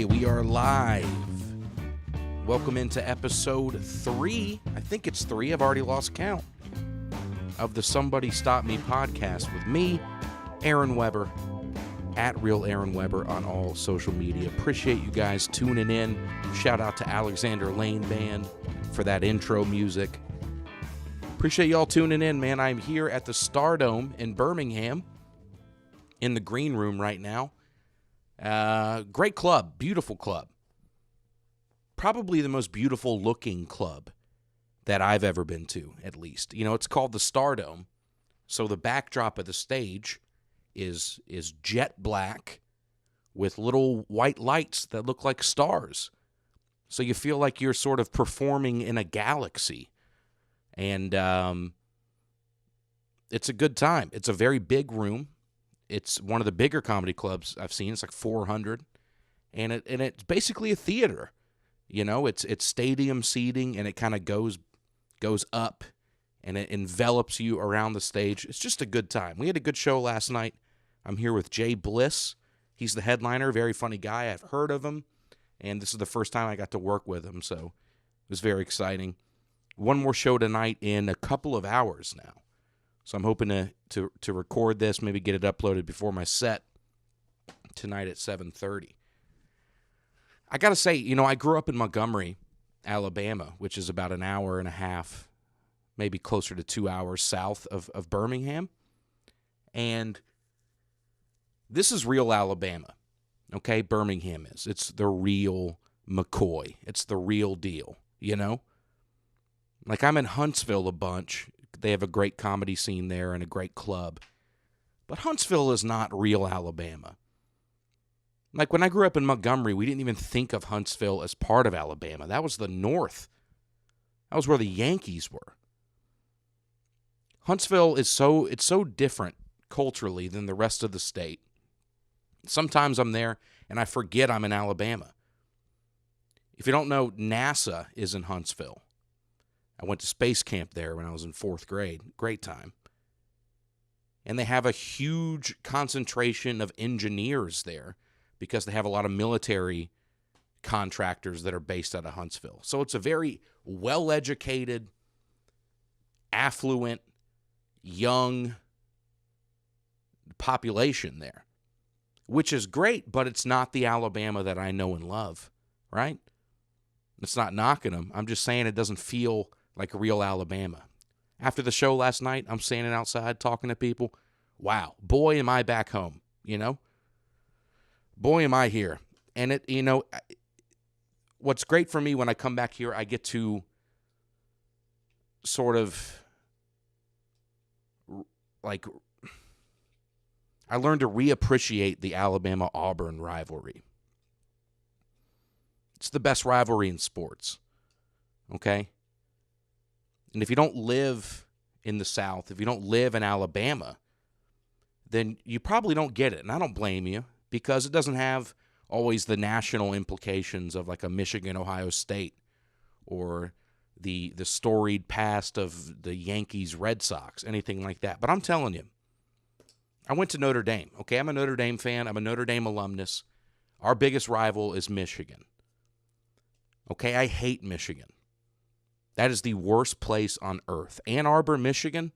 we are live. Welcome into episode 3. I think it's 3. I've already lost count. Of the Somebody Stop Me podcast with me, Aaron Weber, at Real Aaron Weber on all social media. Appreciate you guys tuning in. Shout out to Alexander Lane Band for that intro music. Appreciate y'all tuning in, man. I'm here at the Stardome in Birmingham in the green room right now. Great club, beautiful club. Probably the most beautiful looking club that I've ever been to, at least. You know, it's called the Stardome, so the backdrop of the stage is jet black with little white lights that look like stars. So you feel like you're sort of performing in a galaxy. And it's a good time. It's a very big room. It's one of the bigger comedy clubs I've seen. It's like 400. And it's basically a theater. You know, it's stadium seating, and it kind of goes up, and it envelops you around the stage. It's just a good time. We had a good show last night. I'm here with Jay Bliss. He's the headliner, very funny guy. I've heard of him, and this is the first time I got to work with him, so it was very exciting. One more show tonight in a couple of hours now. So I'm hoping to record this, maybe get it uploaded before my set tonight at 7:30. I got to say, you know, I grew up in Montgomery, Alabama, which is about an hour and a half, maybe closer to 2 hours south of Birmingham. And this is real Alabama, okay? Birmingham is. It's the real McCoy. It's the real deal, you know? Like, I'm in Huntsville a bunch. They have a great comedy scene there and a great club. But Huntsville is not real Alabama. Like, when I grew up in Montgomery, we didn't even think of Huntsville as part of Alabama. That was the North. That was where the Yankees were. Huntsville is so different culturally than the rest of the state. Sometimes I'm there and I forget I'm in Alabama. If you don't know, NASA is in Huntsville. I went to space camp there when I was in 4th grade. Great time. And they have a huge concentration of engineers there because they have a lot of military contractors that are based out of Huntsville. So it's a very well-educated, affluent, young population there, which is great, but it's not the Alabama that I know and love, right? It's not knocking them. I'm just saying it doesn't feel like real Alabama. After the show last night, I'm standing outside talking to people. Wow, boy, am I back home, you know? Boy, am I here. And it, you know, what's great for me when I come back here, I get to sort of, like, I learned to reappreciate the Alabama-Auburn rivalry. It's the best rivalry in sports, okay? And if you don't live in the South, if you don't live in Alabama, then you probably don't get it. And I don't blame you, because it doesn't have always the national implications of like a Michigan-Ohio State or the storied past of the Yankees-Red Sox, anything like that. But I'm telling you, I went to Notre Dame, okay? I'm a Notre Dame fan. I'm a Notre Dame alumnus. Our biggest rival is Michigan. Okay, I hate Michigan. That is the worst place on earth. Ann Arbor, Michigan,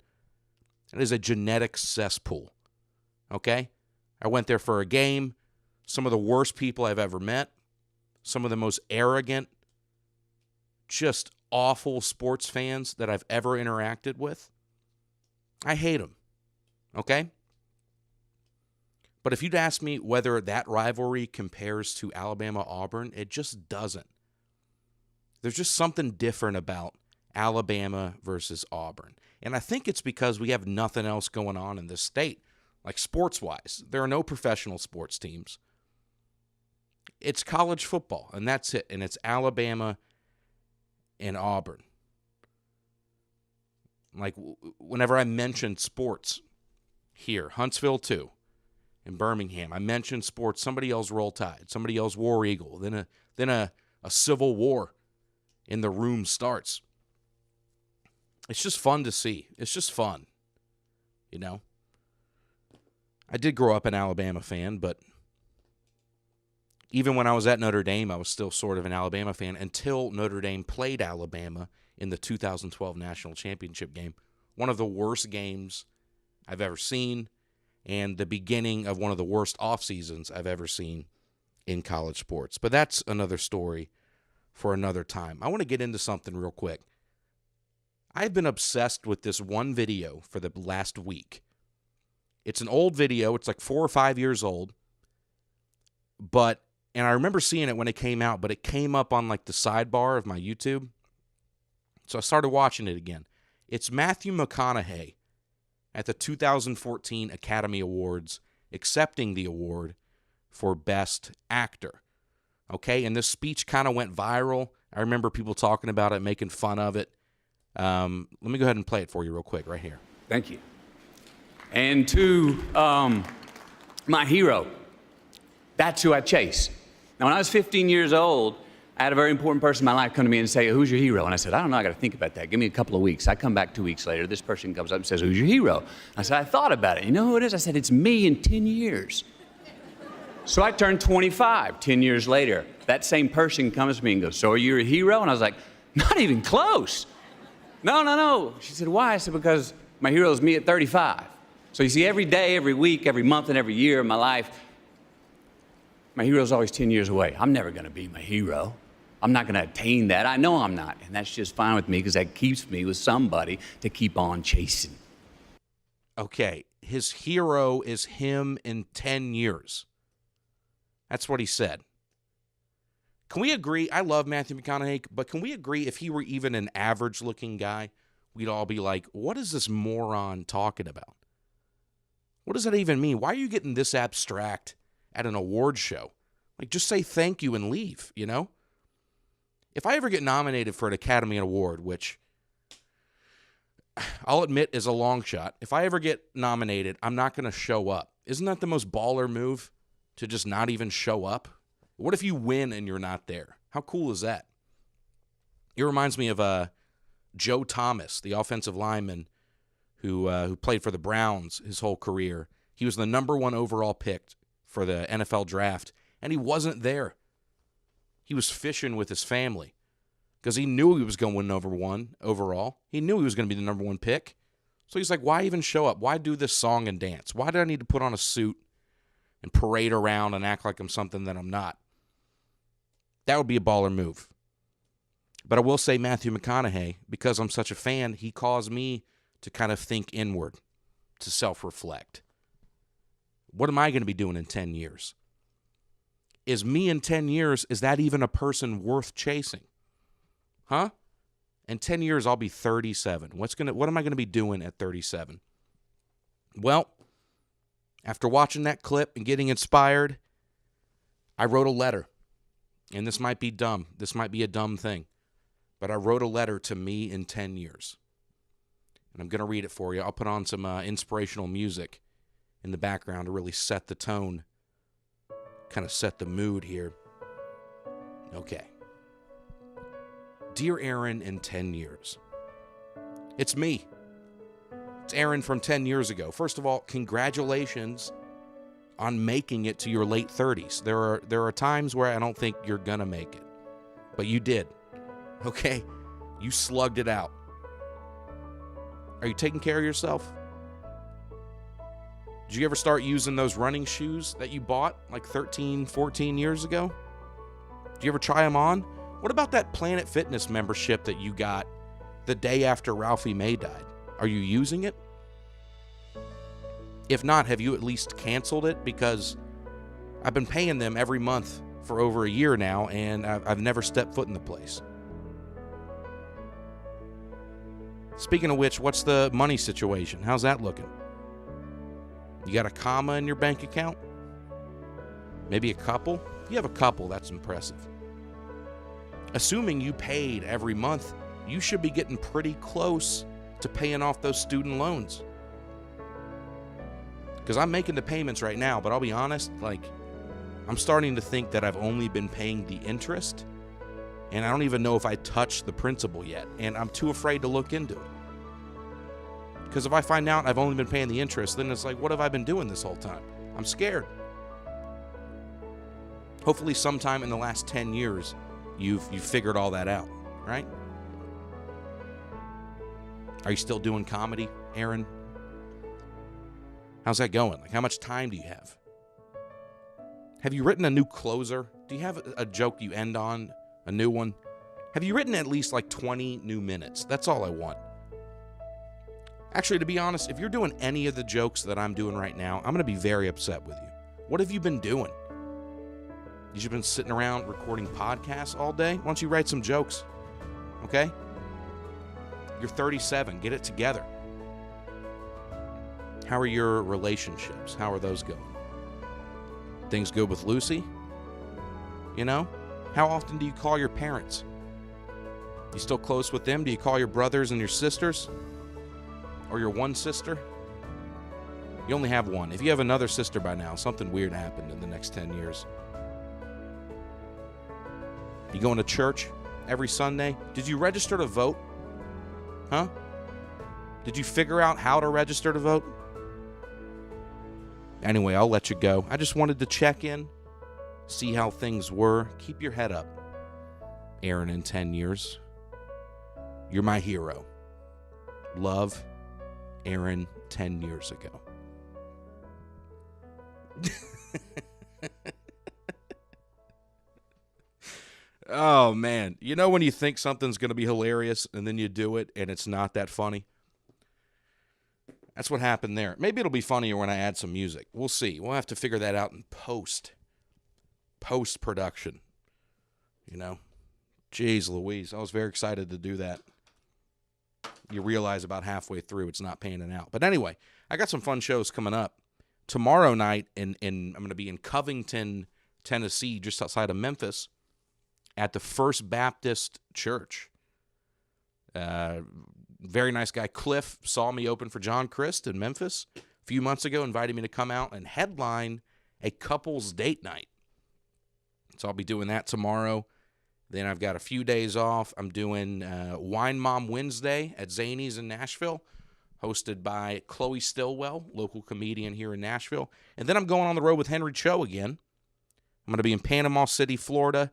that is a genetic cesspool, okay? I went there for a game. Some of the worst people I've ever met. Some of the most arrogant, just awful sports fans that I've ever interacted with. I hate them, okay? But if you'd ask me whether that rivalry compares to Alabama-Auburn, it just doesn't. There's just something different about Alabama versus Auburn. And I think it's because we have nothing else going on in this state. Like sports-wise, there are no professional sports teams. It's college football, and that's it. And it's Alabama and Auburn. Like, whenever I mention sports here, Huntsville too, in Birmingham, I mention sports, somebody yells Roll Tide, somebody yells War Eagle, then a civil war in the room starts. It's just fun to see. It's just fun, you know? I did grow up an Alabama fan, but even when I was at Notre Dame, I was still sort of an Alabama fan until Notre Dame played Alabama in the 2012 National Championship game. One of the worst games I've ever seen, and the beginning of one of the worst off seasons I've ever seen in college sports. But that's another story for another time. I want to get into something real quick. I've been obsessed with this one video for the last week. It's an old video. It's like 4 or 5 years old. And I remember seeing it when it came out, but it came up on like the sidebar of my YouTube. So I started watching it again. It's Matthew McConaughey at the 2014 Academy Awards accepting the award for Best Actor. Okay, and this speech kind of went viral. I remember people talking about it, making fun of it. Let me go ahead and play it for you real quick right here. Thank you. And to my hero, that's who I chase. Now, when I was 15 years old, I had a very important person in my life come to me and say, who's your hero? And I said, I don't know, I got to think about that. Give me a couple of weeks. I come back 2 weeks later. This person comes up and says, who's your hero? I said, I thought about it. You know who it is? I said, it's me in 10 years. So I turned 25 10 years later. That same person comes to me and goes, so are you a hero? And I was like, not even close. No. She said, why? I said, because my hero is me at 35. So you see, every day, every week, every month, and every year of my life, my hero's always 10 years away. I'm never going to be my hero. I'm not going to attain that. I know I'm not. And that's just fine with me because that keeps me with somebody to keep on chasing. Okay, his hero is him in 10 years. That's what he said. Can we agree? I love Matthew McConaughey, but can we agree if he were even an average-looking guy, we'd all be like, what is this moron talking about? What does that even mean? Why are you getting this abstract at an award show? Like, just say thank you and leave, you know? If I ever get nominated for an Academy Award, which I'll admit is a long shot, if I ever get nominated, I'm not going to show up. Isn't that the most baller move, to just not even show up? What if you win and you're not there? How cool is that? It reminds me of Joe Thomas, the offensive lineman who played for the Browns his whole career. He was the number 1 overall pick for the NFL draft, and he wasn't there. He was fishing with his family because he knew he was going to win number 1 overall. He knew he was going to be the number 1 pick. So he's like, why even show up? Why do this song and dance? Why do I need to put on a suit and parade around and act like I'm something that I'm not? That would be a baller move. But I will say Matthew McConaughey, because I'm such a fan, he caused me to kind of think inward, to self-reflect. What am I going to be doing in 10 years? Is me in 10 years, is that even a person worth chasing? Huh? In 10 years, I'll be 37. What am I going to be doing at 37? Well, after watching that clip and getting inspired, I wrote a letter. And this might be dumb. This might be a dumb thing. But I wrote a letter to me in 10 years. And I'm going to read it for you. I'll put on some inspirational music in the background to really set the tone, kind of set the mood here. Okay. Dear Aaron, in 10 years. It's me. It's Aaron from 10 years ago. First of all, congratulations on making it to your late 30s. There are times where I don't think you're going to make it. But you did. Okay? You slugged it out. Are you taking care of yourself? Did you ever start using those running shoes that you bought like 13, 14 years ago? Did you ever try them on? What about that Planet Fitness membership that you got the day after Ralphie May died? Are you using it? If not, have you at least canceled it? Because I've been paying them every month for over a year now, and I've never stepped foot in the place. Speaking of which, what's the money situation? How's that looking? You got a comma in your bank account? Maybe a couple? If you have a couple, that's impressive. Assuming you paid every month, you should be getting pretty close to paying off those student loans. Because I'm making the payments right now, but I'll be honest, I'm starting to think that I've only been paying the interest, and I don't even know if I touched the principal yet, and I'm too afraid to look into it. Because if I find out I've only been paying the interest, then it's like, what have I been doing this whole time? I'm scared. Hopefully sometime in the last 10 years, you've figured all that out, right? Are you still doing comedy, Aaron? How's that going? Like, how much time do you have? Have you written a new closer? Do you have a joke you end on, a new one? Have you written at least like 20 new minutes? That's all I want. Actually, to be honest, if you're doing any of the jokes that I'm doing right now, I'm going to be very upset with you. What have you been doing? You've been sitting around recording podcasts all day? Why don't you write some jokes? Okay? You're 37. Get it together. How are your relationships? How are those going? Things good with Lucy? You know? How often do you call your parents? You still close with them? Do you call your brothers and your sisters? Or your one sister? You only have one. If you have another sister by now, something weird happened in the next 10 years. You going to church every Sunday? Did you register to vote? Huh? Did you figure out how to register to vote? Anyway, I'll let you go. I just wanted to check in, see how things were. Keep your head up, Aaron, in 10 years. You're my hero. Love, Aaron, 10 years ago. Oh, man. You know when you think something's going to be hilarious and then you do it and it's not that funny? That's what happened there. Maybe it'll be funnier when I add some music. We'll see. We'll have to figure that out in post-production. You know? Jeez Louise. I was very excited to do that. You realize about halfway through it's not panning out. But anyway, I got some fun shows coming up. Tomorrow night, I'm going to be in Covington, Tennessee, just outside of Memphis, at the First Baptist Church. Very nice guy, Cliff, saw me open for John Christ in Memphis a few months ago, invited me to come out and headline a couples date night. So I'll be doing that tomorrow. Then I've got a few days off. I'm doing Wine Mom Wednesday at Zany's in Nashville, hosted by Chloe Stillwell, local comedian here in Nashville. And then I'm going on the road with Henry Cho again. I'm going to be in Panama City, Florida,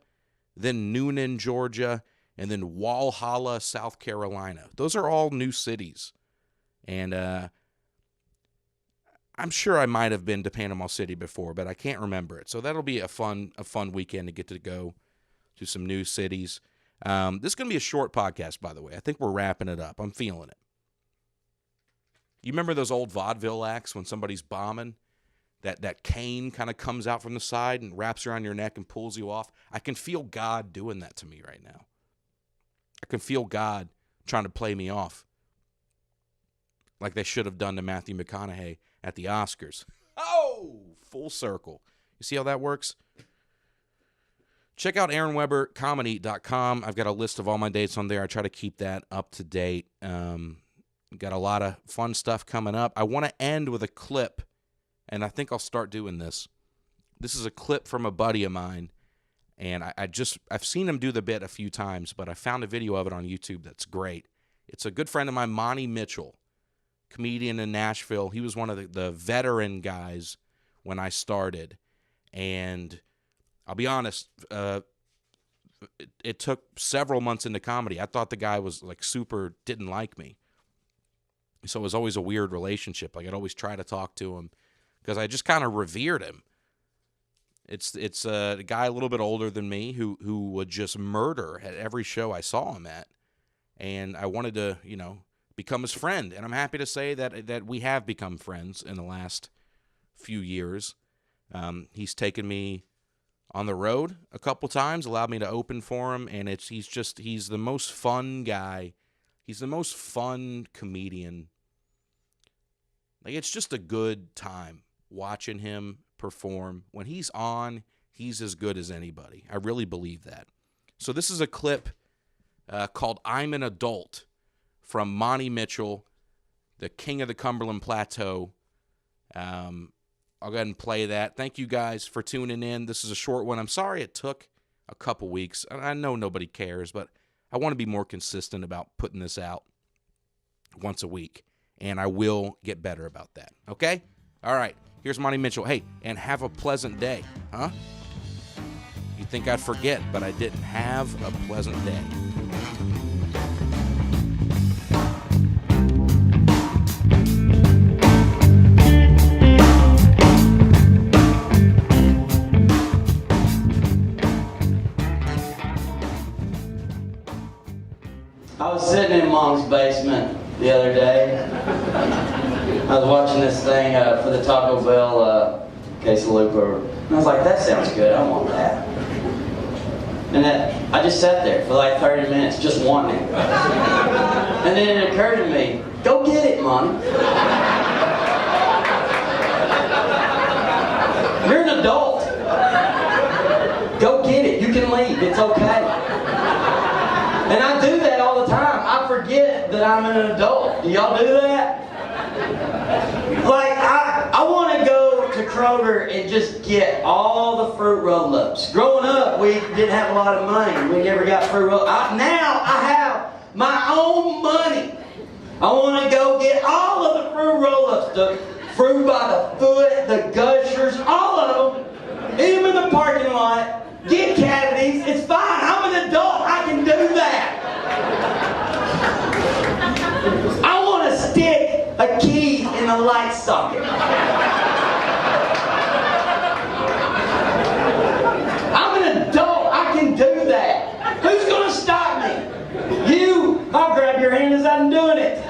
then Noonan, Georgia, and then Walhalla, South Carolina. Those are all new cities. And I'm sure I might have been to Panama City before, but I can't remember it. So that'll be a fun weekend to get to go to some new cities. This is going to be a short podcast, by the way. I think we're wrapping it up. I'm feeling it. You remember those old vaudeville acts when somebody's bombing? That cane kind of comes out from the side and wraps around your neck and pulls you off. I can feel God doing that to me right now. I can feel God trying to play me off, like they should have done to Matthew McConaughey at the Oscars. Oh, full circle. You see how that works? Check out AaronWeberComedy.com. I've got a list of all my dates on there. I try to keep that up to date. Got a lot of fun stuff coming up. I want to end with a clip, and I think I'll start doing this. This is a clip from a buddy of mine, and I've seen him do the bit a few times, but I found a video of it on YouTube that's great. It's a good friend of mine, Monty Mitchell, comedian in Nashville. He was one of the veteran guys when I started, and I'll be honest, it took several months into comedy. I thought the guy was like super didn't like me. So it was always a weird relationship. Like I'd always try to talk to him because I just kind of revered him. It's a guy a little bit older than me who would just murder at every show I saw him at. And I wanted to, become his friend. And I'm happy to say that we have become friends in the last few years. He's taken me on the road a couple times, allowed me to open for him, and he's the most fun guy. He's the most fun comedian. Like, it's just a good time watching him perform. When he's on, he's as good as anybody. I really believe that. So this is a clip called I'm an Adult from Monty Mitchell, the king of the Cumberland Plateau. I'll go ahead and play that. Thank you guys for tuning in. This is a short one. I'm sorry it took a couple weeks. I know nobody cares, but I want to be more consistent about putting this out once a week, and I will get better about that. Okay? All right. Here's Monty Mitchell. Hey, and have a pleasant day. Huh? think I'd forget, but I didn't. Have a pleasant day. I was sitting in Mom's basement the other day. I was watching this thing for the Taco Bell quesalupa, and I was like, that sounds good, I want that. And I just sat there for like 30 minutes just wanting it. And then it occurred to me, go get it, Mom. You're an adult. Go get it, you can leave, it's okay. And I do that all the time. I forget that I'm an adult. Do y'all do that? Like, I want to go to Kroger and just get all the fruit roll-ups. Growing up, we didn't have a lot of money. We never got fruit roll-ups. Now I have my own money. I want to go get all of the fruit roll-ups. The fruit by the foot, the gushers, all of them. Eat them in the parking lot. Get cavities, it's fine. I'm an adult, I can do that. I want to stick a key in the light socket. I'm an adult, I can do that. Who's going to stop me? You, I'll grab your hand as I'm doing it.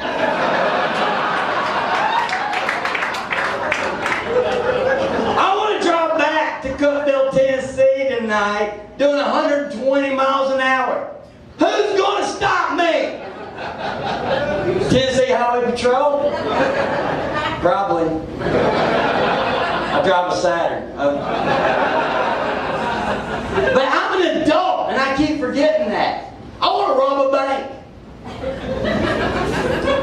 I want to drive back to Cookville, Tennessee tonight, doing 120 miles an hour. Who's going to stop me? Tennessee Highway Patrol? Probably. I drive a Saturn. But I'm an adult, and I keep forgetting that. I want to rob a bank.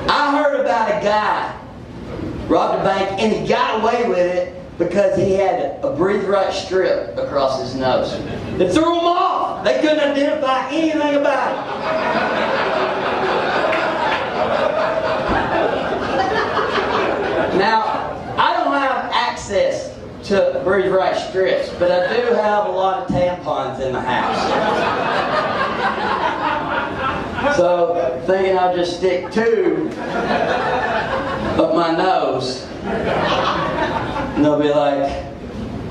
I heard about a guy robbed a bank, and he got away with it because he had a breathe right strip across his nose. It threw them off. They couldn't identify anything about it. Now, I don't have access to breathe right strips, but I do have a lot of tampons in the house. So, thinking I'll just stick 2 up my nose. And they'll be like,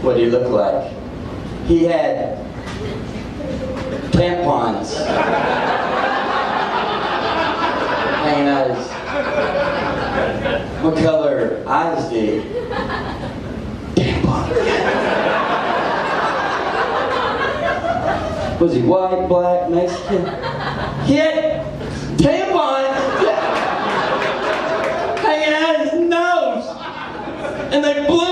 what do you look like? He had tampons hanging out his... What color eyes did he? Tampons. Was he white, black, Mexican? He had tampons hanging out his nose. And they blew